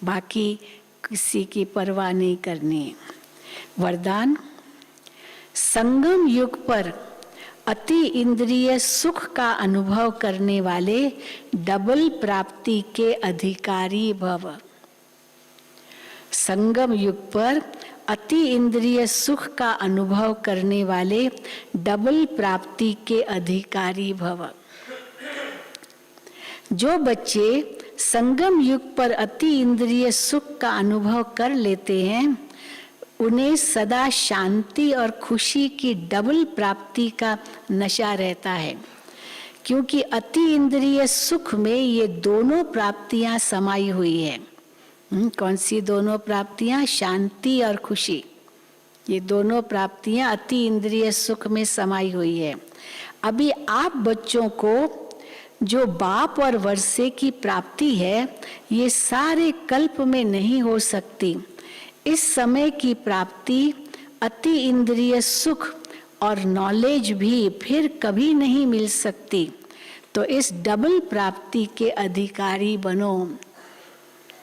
बाकी किसी की परवाह नहीं करनी है। वरदान, संगम युग पर अति इंद्रिय सुख का अनुभव करने वाले डबल प्राप्ति के अधिकारी भव। संगम युग पर अति इंद्रिय सुख का अनुभव करने वाले डबल प्राप्ति के अधिकारी भव। जो बच्चे संगम युग पर अति इंद्रिय सुख का अनुभव कर लेते हैं, उन्हें सदा शांति और खुशी की डबल प्राप्ति का नशा रहता है, क्योंकि अति इंद्रिय सुख में ये दोनों प्राप्तियां समाई हुई है। कौन सी दोनों प्राप्तियां? शांति और खुशी। ये दोनों प्राप्तियां अति इंद्रिय सुख में समाई हुई है। अभी आप बच्चों को जो बाप और वर्षे की प्राप्ति है, ये सारे कल्प में नहीं हो सकती। इस समय की प्राप्ति अति इंद्रिय सुख और नॉलेज भी फिर कभी नहीं मिल सकती। तो इस डबल प्राप्ति के अधिकारी बनो।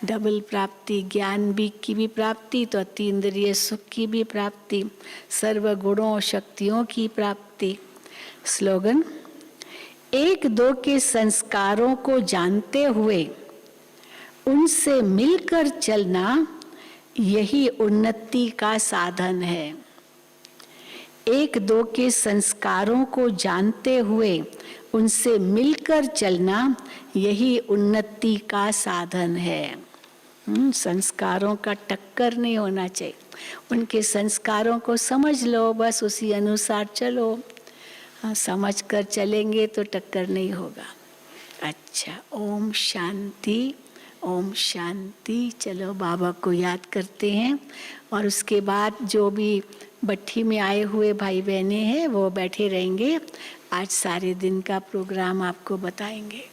डबल प्राप्ति, ज्ञान भी की भी प्राप्ति, तो अति इंद्रिय सुख की भी प्राप्ति, सर्व गुणों शक्तियों की प्राप्ति। स्लोगन: एक दो के संस्कारों को जानते हुए उनसे मिलकर चलना, यही उन्नति का साधन है। एक दो के संस्कारों को जानते हुए उनसे मिलकर चलना, यही उन्नति का साधन है। संस्कारों का टक्कर नहीं होना चाहिए। उनके संस्कारों को समझ लो, बस उसी अनुसार चलो। समझ कर चलेंगे तो टक्कर नहीं होगा। अच्छा, ओम शांति, ओम शांति। चलो बाबा को याद करते हैं और उसके बाद जो भी भट्ठी में आए हुए भाई बहने हैं वो बैठे रहेंगे। आज सारे दिन का प्रोग्राम आपको बताएंगे।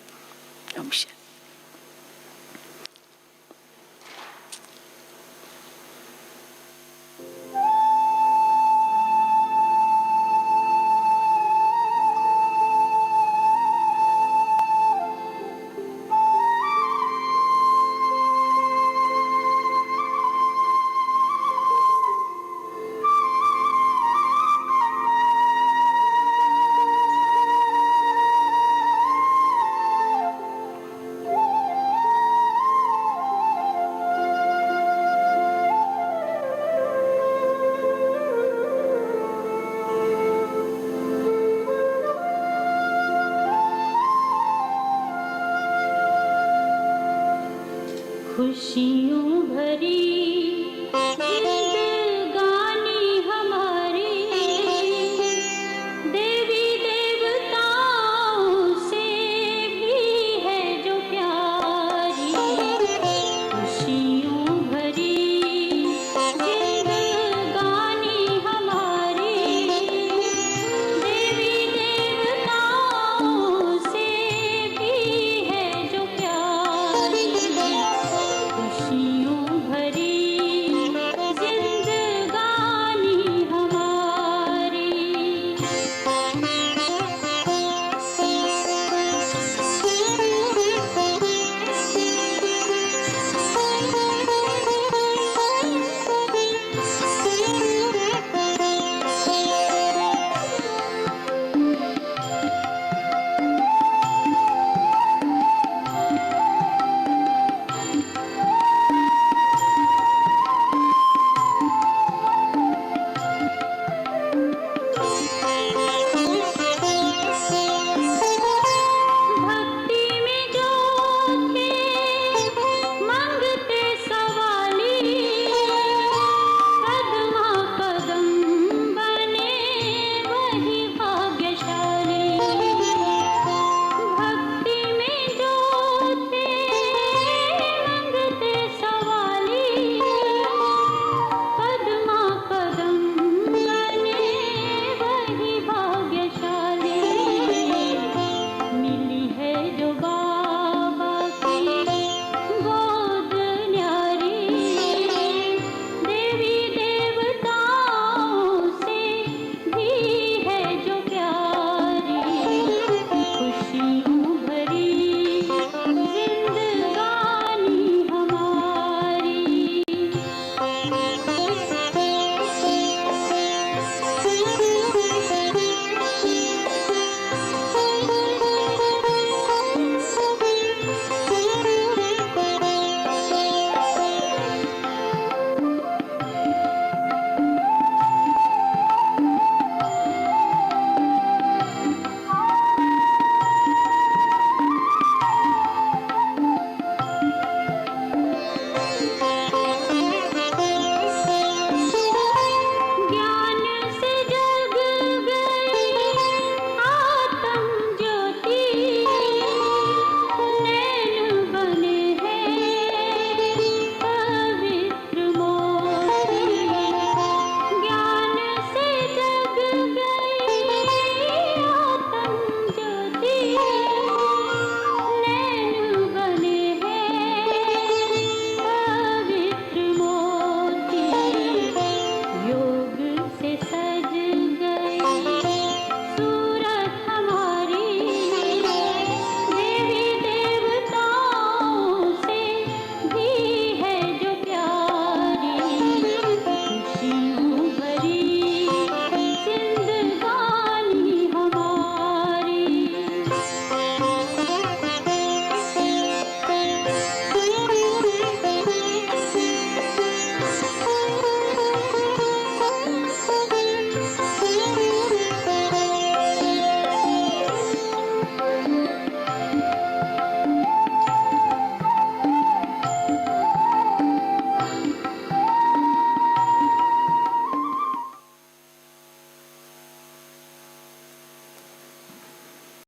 ओम शांति। खुशी